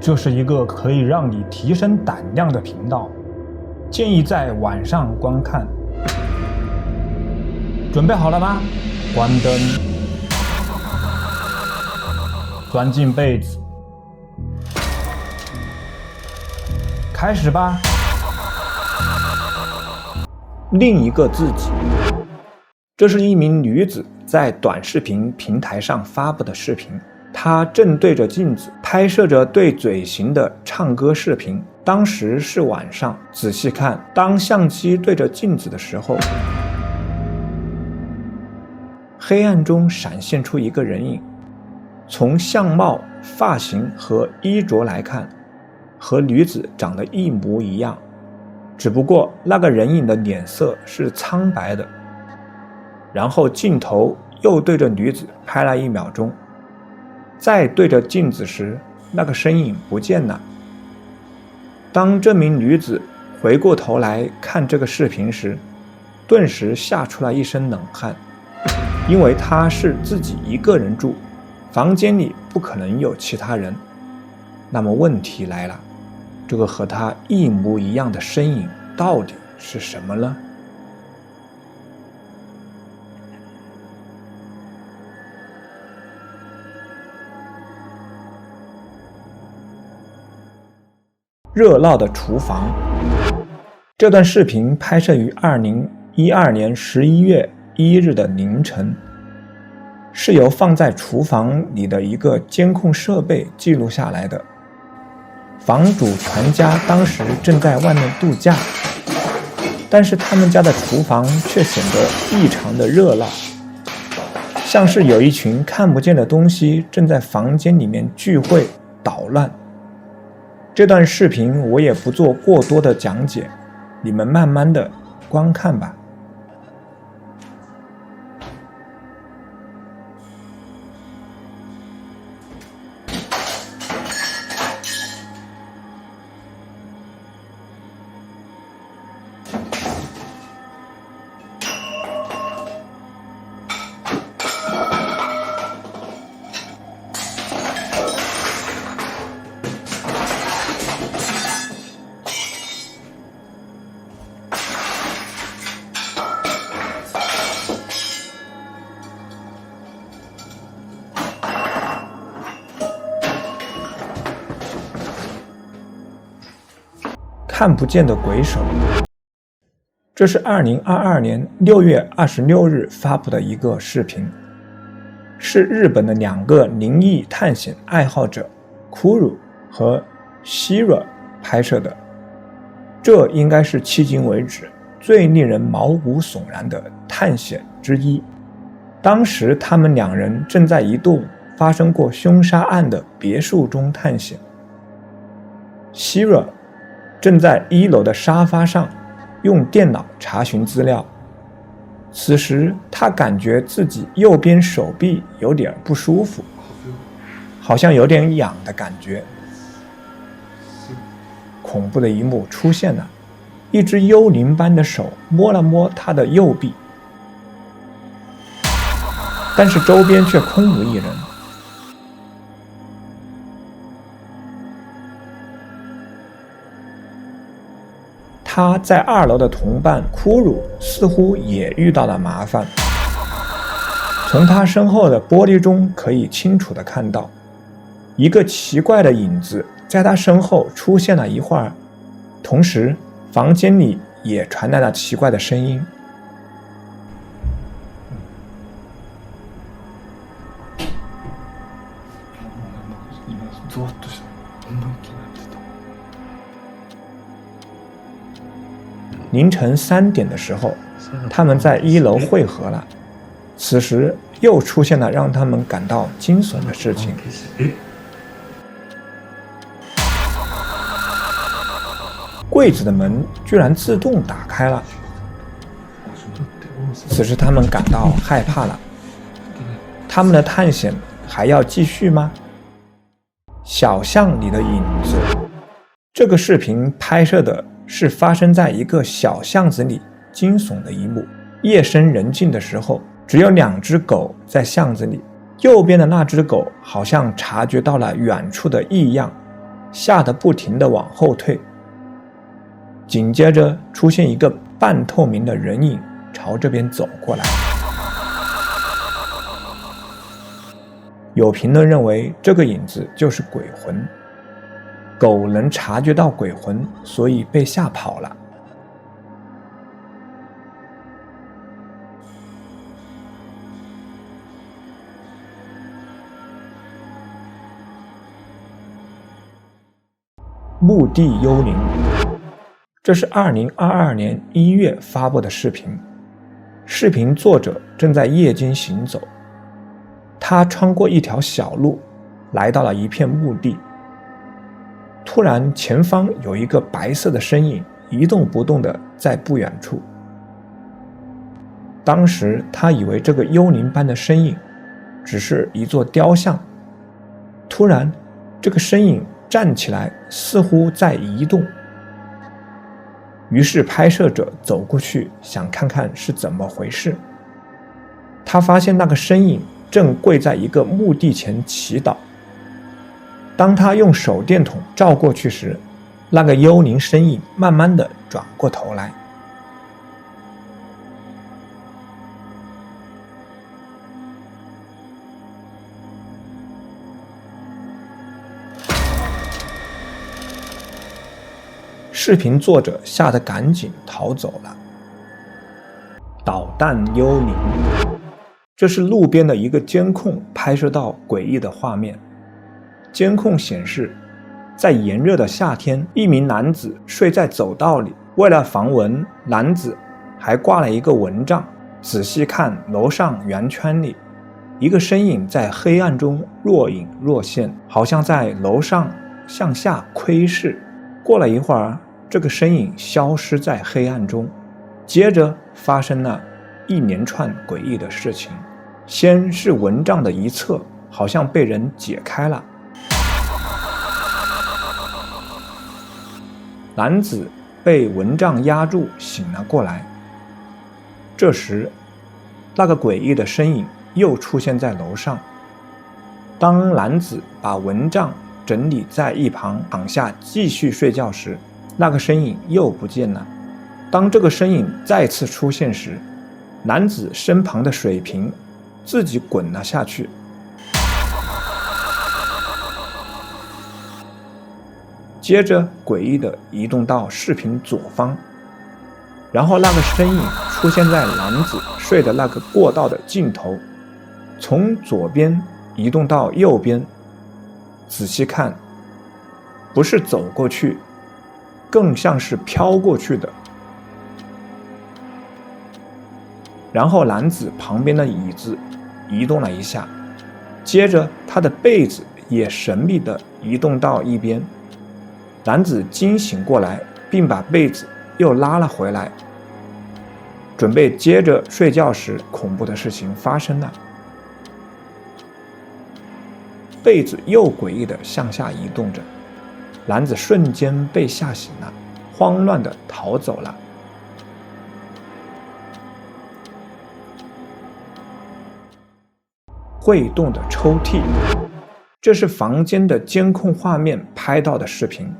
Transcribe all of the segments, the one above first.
这是一个可以让你提升胆量的频道，建议在晚上观看。准备好了吗？关灯，钻进被子，开始吧。另一个自己，这是一名女子在短视频平台上发布的视频。她正对着镜子拍摄着对嘴型的唱歌视频。当时是晚上，仔细看，当相机对着镜子的时候，黑暗中闪现出一个人影。从相貌、发型和衣着来看，和女子长得一模一样，只不过那个人影的脸色是苍白的。然后镜头又对着女子拍了1秒钟，再对着镜子时，那个身影不见了。当这名女子回过头来看这个视频时，顿时吓出了一身冷汗，因为她是自己一个人住，房间里不可能有其他人。那么问题来了，这个和她一模一样的身影到底是什么呢？热闹的厨房。这段视频拍摄于2012年11月1日的凌晨，是由放在厨房里的一个监控设备记录下来的。房主全家当时正在外面度假，但是他们家的厨房却显得异常的热闹，像是有一群看不见的东西正在房间里面聚会捣乱。这段视频我也不做过多的讲解，你们慢慢的观看吧。看不见的鬼手。这是2022年6月26日发布的一个视频，是日本的2个灵异探险爱好者 Kuru 和 Shira 拍摄的。这应该是迄今为止最令人毛骨悚然的探险之一。当时他们2人正在一栋发生过凶杀案的别墅中探险。Shira正在1楼的沙发上用电脑查询资料，此时他感觉自己右边手臂有点不舒服，好像有点痒的感觉。恐怖的一幕出现了，一只幽灵般的手摸了摸他的右臂，但是周边却空无一人。他在2楼的同伴库鲁似乎也遇到了麻烦，从他身后的玻璃中可以清楚地看到，一个奇怪的影子在他身后出现了一会儿，同时房间里也传来了奇怪的声音。凌晨3点的时候，他们在1楼汇合了。此时又出现了让他们感到惊悚的事情。柜子的门居然自动打开了。此时他们感到害怕了。他们的探险还要继续吗？小巷里的影子。这个视频拍摄的是发生在一个小巷子里惊悚的一幕。夜深人静的时候，只有2只狗在巷子里。右边的那只狗好像察觉到了远处的异样，吓得不停地往后退。紧接着出现一个半透明的人影朝这边走过来。有评论认为这个影子就是鬼魂，狗能察觉到鬼魂，所以被吓跑了。墓地幽灵，这是2022年1月发布的视频。视频作者正在夜间行走，他穿过一条小路，来到了一片墓地。突然，前方有一个白色的身影一动不动地在不远处。当时他以为这个幽灵般的身影只是一座雕像。突然，这个身影站起来，似乎在移动。于是拍摄者走过去，想看看是怎么回事。他发现那个身影正跪在一个墓地前祈祷。当他用手电筒照过去时，那个幽灵身影慢慢地转过头来。视频作者吓得赶紧逃走了。捣蛋幽灵，这是路边的一个监控拍摄到诡异的画面。监控显示，在炎热的夏天，一名男子睡在走道里，为了防蚊，男子还挂了一个蚊帐。仔细看，楼上圆圈里，一个身影在黑暗中若隐若现，好像在楼上向下窥视。过了一会儿，这个身影消失在黑暗中，接着发生了一连串诡异的事情。先是蚊帐的一侧好像被人解开了，男子被蚊帐压住醒了过来。这时，那个诡异的身影又出现在楼上。当男子把蚊帐整理在一旁躺下继续睡觉时，那个身影又不见了。当这个身影再次出现时，男子身旁的水瓶自己滚了下去。接着诡异地移动到视频左方，然后那个身影出现在男子睡的那个过道的尽头，从左边移动到右边。仔细看，不是走过去，更像是飘过去的。然后男子旁边的椅子移动了一下，接着他的被子也神秘地移动到一边。男子惊醒过来，并把被子又拉了回来，准备接着睡觉时，恐怖的事情发生了。被子又诡异地向下移动着，男子瞬间被吓醒了，慌乱地逃走了。会动的抽屉，这是房间的监控画面拍到的视频，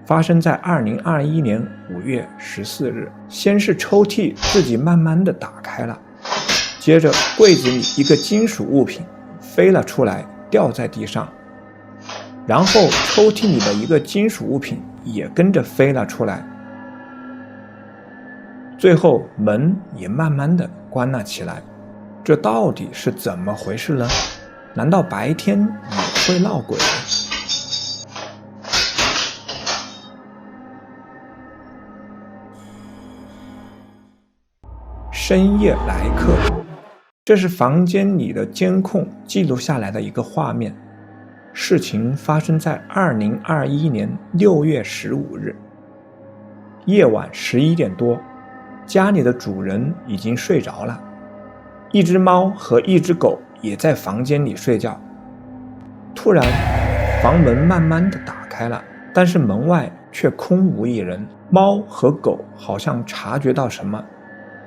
发生在2021年5月14日。先是抽屉自己慢慢地打开了，接着柜子里一个金属物品飞了出来，掉在地上，然后抽屉里的一个金属物品也跟着飞了出来，最后门也慢慢地关了起来。这到底是怎么回事呢？难道白天也会闹鬼？深夜来客，这是房间里的监控记录下来的一个画面。事情发生在2021年6月15日，夜晚11点多，家里的主人已经睡着了，一只猫和一只狗也在房间里睡觉。突然，房门慢慢地打开了，但是门外却空无一人。猫和狗好像察觉到什么，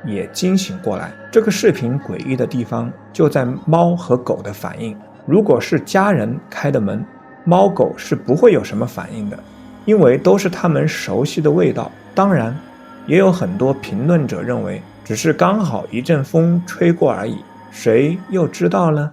也惊醒过来。这个视频诡异的地方就在猫和狗的反应。如果是家人开的门，猫狗是不会有什么反应的，因为都是它们熟悉的味道。当然，也有很多评论者认为，只是刚好一阵风吹过而已，谁又知道呢？